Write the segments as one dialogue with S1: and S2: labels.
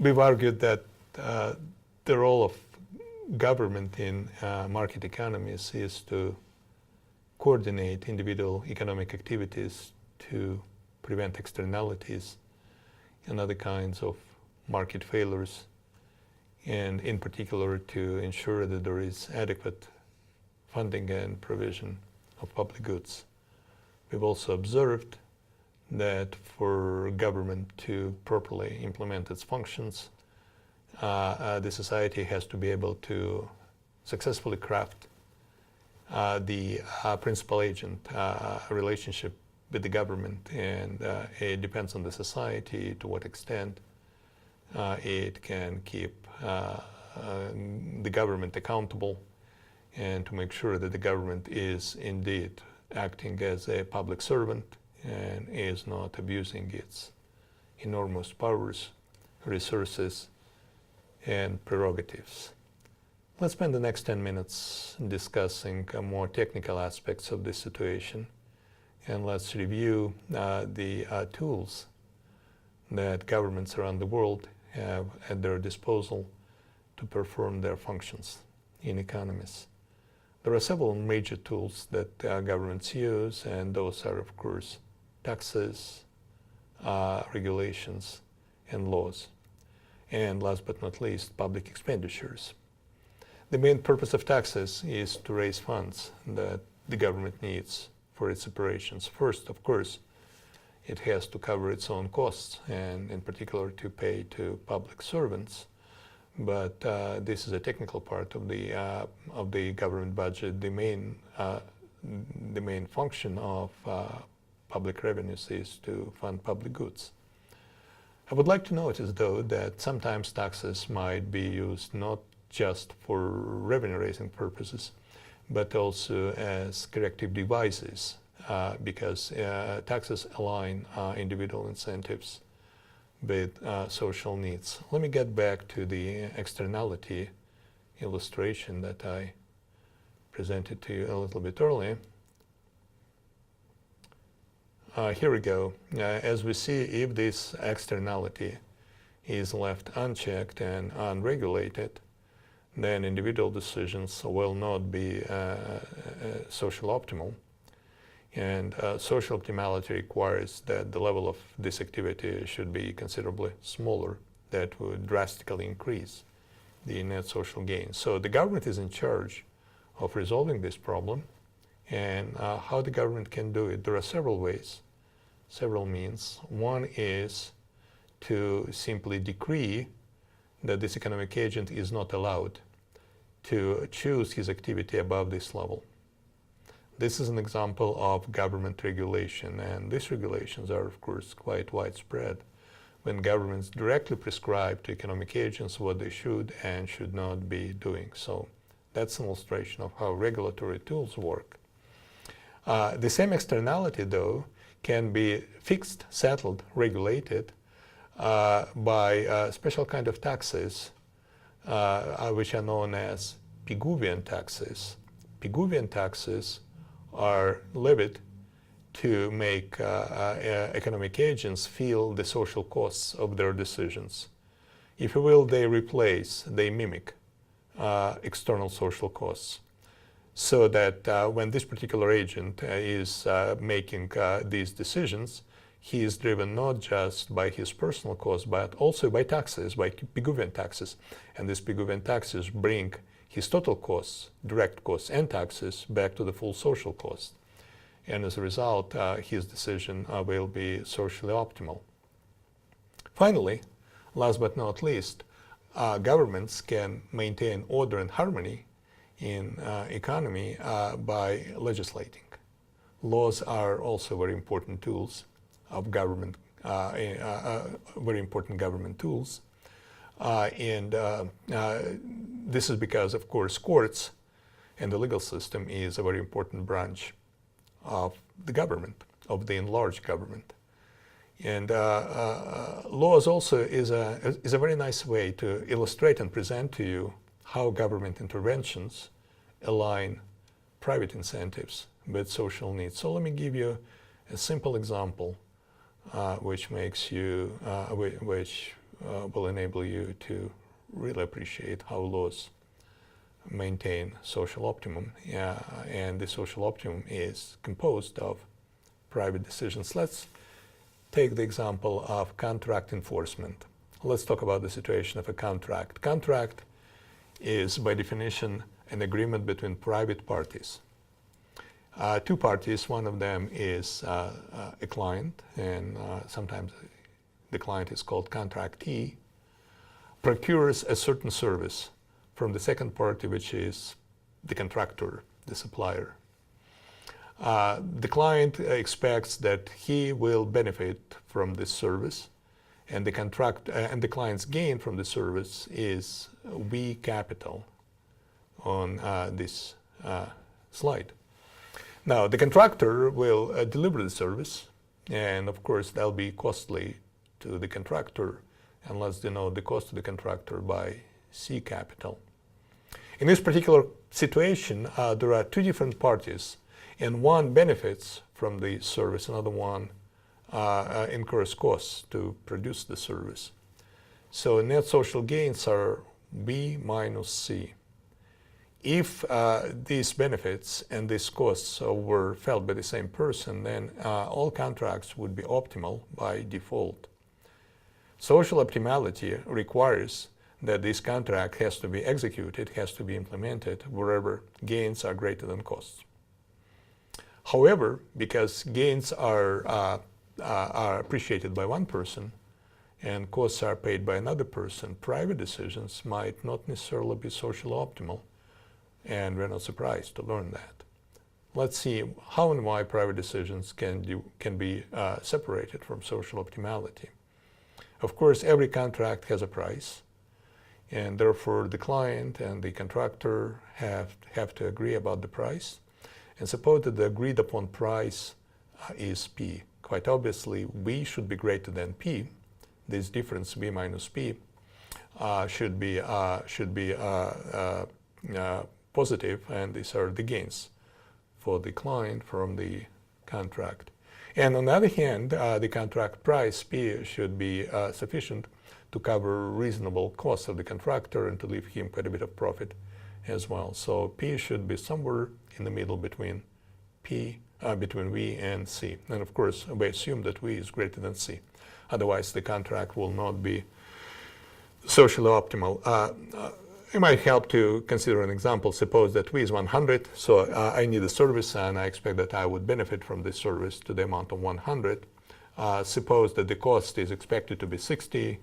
S1: we've argued that the role of government in market economies is to coordinate individual economic activities to prevent externalities and other kinds of market failures, and in particular to ensure that there is adequate funding and provision of public goods. We've also observed that for government to properly implement its functions, the society has to be able to successfully craft the principal agent relationship with the government, and it depends on the society to what extent it can keep the government accountable and to make sure that the government is indeed acting as a public servant and is not abusing its enormous powers, resources, and prerogatives. Let's spend the next 10 minutes discussing more technical aspects of this situation, and let's review the tools that governments around the world have at their disposal to perform their functions in economies. There are several major tools that governments use, and those are, of course, taxes, regulations, and laws. And last but not least, public expenditures. The main purpose of taxes is to raise funds that the government needs for its operations. First, of course, it has to cover its own costs, and in particular to pay to public servants. But this is a technical part of the government budget. The main function of public revenues is to fund public goods. I would like to notice, though, that sometimes taxes might be used not just for revenue-raising purposes, but also as corrective devices, because taxes align individual incentives with social needs. Let me get back to the externality illustration that I presented to you a little bit earlier. Here we go. As we see, if this externality is left unchecked and unregulated, then individual decisions will not be social optimal. And social optimality requires that the level of this activity should be considerably smaller. That would drastically increase the net social gain. So the government is in charge of resolving this problem. And how the government can do it, there are several ways, several means. One is to simply decree that this economic agent is not allowed to choose his activity above this level. This is an example of government regulation, and these regulations are, of course, quite widespread when governments directly prescribe to economic agents what they should and should not be doing. So that's an illustration of how regulatory tools work. The same externality, though, can be fixed, settled, regulated by special kind of taxes, which are known as Pigouvian taxes. Pigouvian taxes are levied to make economic agents feel the social costs of their decisions. If you will, they replace, they mimic external social costs, so that when this particular agent is making these decisions, he is driven not just by his personal costs, but also by taxes, by Pigouvian taxes. And these Pigouvian taxes bring his total costs, direct costs and taxes, back to the full social cost. And as a result, his decision will be socially optimal. Finally, last but not least, governments can maintain order and harmony in economy by legislating. Laws are also very important tools of government, very important government tools. This is because, of course, courts and the legal system is a very important branch of the government, of the enlarged government. And laws also is a very nice way to illustrate and present to you how government interventions align private incentives with social needs. So let me give you a simple example which makes you, which will enable you to really appreciate how laws maintain social optimum, and the social optimum is composed of private decisions. Let's take the example of contract enforcement. Let's talk about the situation of a contract. Contract is, by definition, an agreement between private parties. Two parties, one of them is a client, and sometimes the client is called contractee, procures a certain service from the second party, which is the contractor, the supplier. The client expects that he will benefit from this service, and the client's gain from the service is V capital on this slide. Now, the contractor will deliver the service, and of course that'll be costly to the contractor, and let's denote the cost to the contractor by C capital. In this particular situation, there are two different parties, and one benefits from the service, another one incurs costs to produce the service. So net social gains are B minus C. If these benefits and these costs were felt by the same person, then all contracts would be optimal by default. Social optimality requires that this contract has to be executed, has to be implemented wherever gains are greater than costs. However, because gains are appreciated by one person and costs are paid by another person, private decisions might not necessarily be socially optimal, and we're not surprised to learn that. Let's see how and why private decisions can be separated from social optimality. Of course, every contract has a price, and therefore the client and the contractor have to agree about the price. And suppose that the agreed upon price is P. Quite obviously, V should be greater than P. This difference, V minus P, should be positive, and these are the gains for the client from the contract. And on the other hand, the contract price, P, should be sufficient to cover reasonable costs of the contractor and to leave him quite a bit of profit as well. So P should be somewhere in the middle between between V and C. And of course, we assume that V is greater than C. Otherwise, the contract will not be socially optimal. It might help to consider an example. Suppose that V is 100, so I need a service and I expect that I would benefit from this service to the amount of 100. Suppose that the cost is expected to be 60,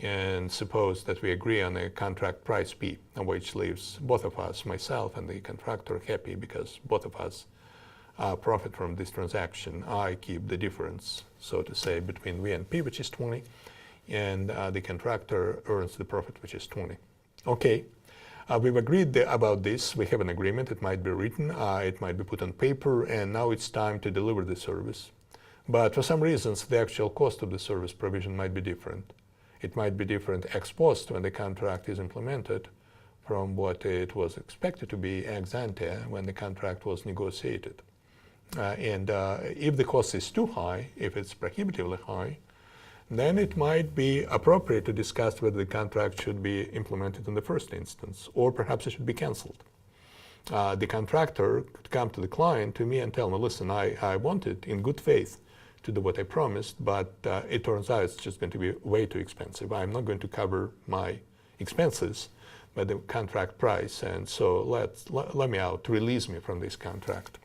S1: and suppose that we agree on a contract price P, which leaves both of us, myself and the contractor, happy because both of us profit from this transaction. I keep the difference, so to say, between V and P, which is 20, and the contractor earns the profit, which is 20. Okay, we've agreed about this. We have an agreement. It might be written, it might be put on paper, and now it's time to deliver the service. But for some reasons, the actual cost of the service provision might be different. It might be different ex post when the contract is implemented from what it was expected to be ex ante when the contract was negotiated. And if the cost is too high, if it's prohibitively high, then it might be appropriate to discuss whether the contract should be implemented in the first instance, or perhaps it should be cancelled. The contractor could come to the client, to me, and tell me, listen, I wanted in good faith to do what I promised, but it turns out it's just going to be way too expensive. I'm not going to cover my expenses by the contract price, and so let me out, release me from this contract.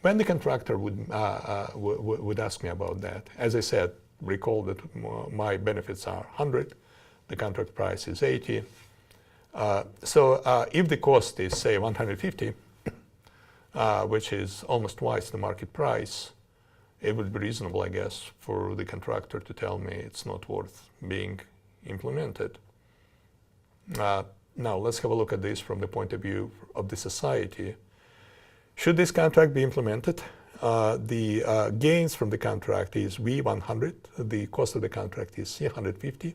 S1: When the contractor would ask me about that, as I said, recall that my benefits are 100, the contract price is 80. So if the cost is, say, 150, which is almost twice the market price, it would be reasonable, I guess, for the contractor to tell me it's not worth being implemented. Now, let's have a look at this from the point of view of the society. Should this contract be implemented? The gains from the contract is V100. The cost of the contract is C150.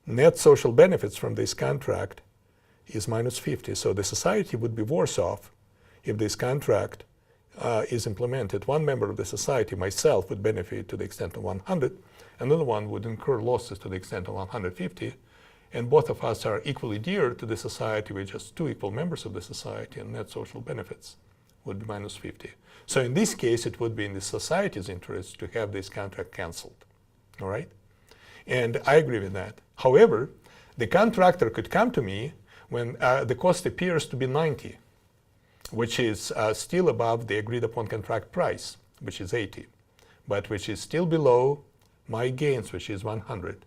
S1: Net social benefits from this contract is minus 50. So the society would be worse off if this contract is implemented, one member of the society, myself, would benefit to the extent of 100, another one would incur losses to the extent of 150, and both of us are equally dear to the society. We're just two equal members of the society, and net social benefits would be minus 50. So in this case, it would be in the society's interest to have this contract cancelled, all right? And I agree with that. However, the contractor could come to me when the cost appears to be 90, which is still above the agreed upon contract price, which is 80, but which is still below my gains, which is 100.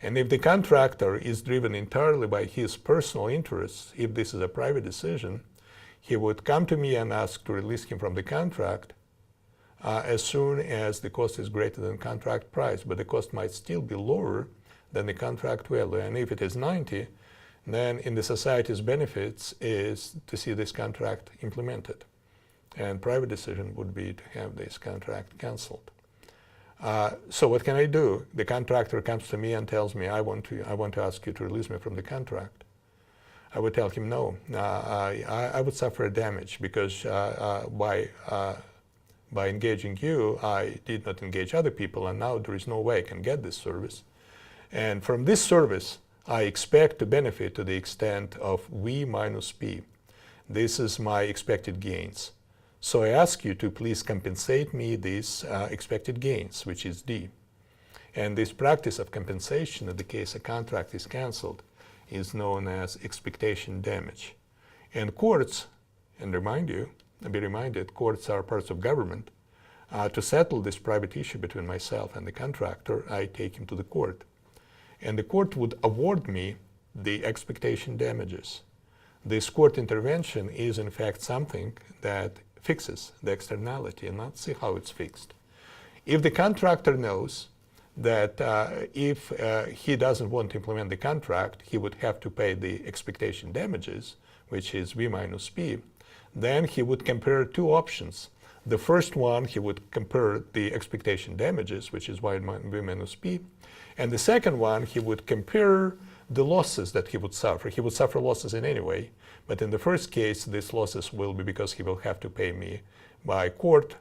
S1: And if the contractor is driven entirely by his personal interests, if this is a private decision, he would come to me and ask to release him from the contract as soon as the cost is greater than contract price, but the cost might still be lower than the contract value. And if it is 90, then in the society's benefits is to see this contract implemented. And private decision would be to have this contract cancelled. So what can I do? The contractor comes to me and tells me, I want to ask you to release me from the contract. I would tell him no. I would suffer damage because by engaging you, I did not engage other people, and now there is no way I can get this service. And from this service, I expect to benefit to the extent of V minus P. This is my expected gains. So I ask you to please compensate me these expected gains, which is D. And this practice of compensation in the case a contract is cancelled is known as expectation damage. And courts, and be reminded, courts are parts of government. To settle this private issue between myself and the contractor, I take him to the court. And the court would award me the expectation damages. This court intervention is in fact something that fixes the externality, and let's see how it's fixed. If the contractor knows that if he doesn't want to implement the contract, he would have to pay the expectation damages, which is V minus P, then he would compare two options. The first one, he would compare the expectation damages, which is V minus P, and the second one, he would compare the losses that he would suffer. He would suffer losses in any way, but in the first case, these losses will be because he will have to pay me by court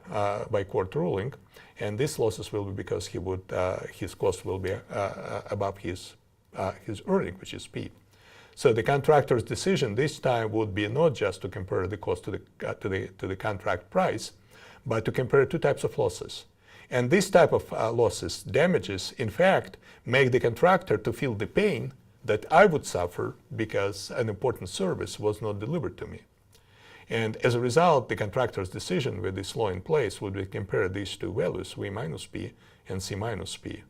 S1: ruling, and these losses will be because his cost will be above his earning, which is P. So the contractor's decision this time would be not just to compare the cost to the contract price, but to compare two types of losses. And this type of losses, damages, in fact, make the contractor to feel the pain that I would suffer because an important service was not delivered to me. And as a result, the contractor's decision with this law in place would be compare these two values, V minus P and C minus P.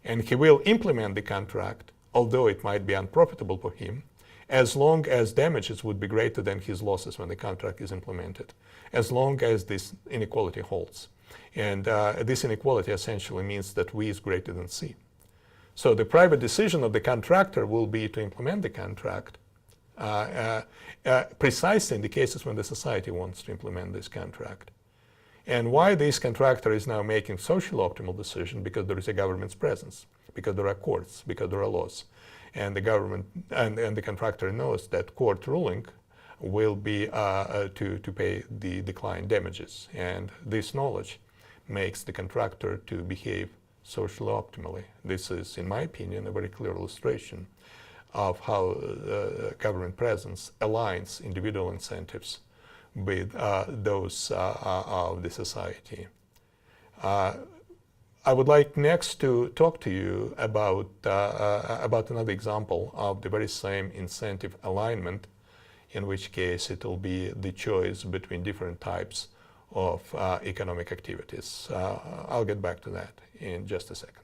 S1: And he will implement the contract, although it might be unprofitable for him, as long as damages would be greater than his losses when the contract is implemented, as long as this inequality holds. And this inequality essentially means that V is greater than C. So the private decision of the contractor will be to implement the contract precisely in the cases when the society wants to implement this contract. And why this contractor is now making social optimal decision? Because there is a government's presence, because there are courts, because there are laws. And the government and the contractor knows that court ruling will be to pay the client damages. And this knowledge makes the contractor to behave socially optimally. This is, in my opinion, a very clear illustration of how government presence aligns individual incentives with those of the society. I would like next to talk to you about another example of the very same incentive alignment, in which case it will be the choice between different types of economic activities. I'll get back to that in just a second.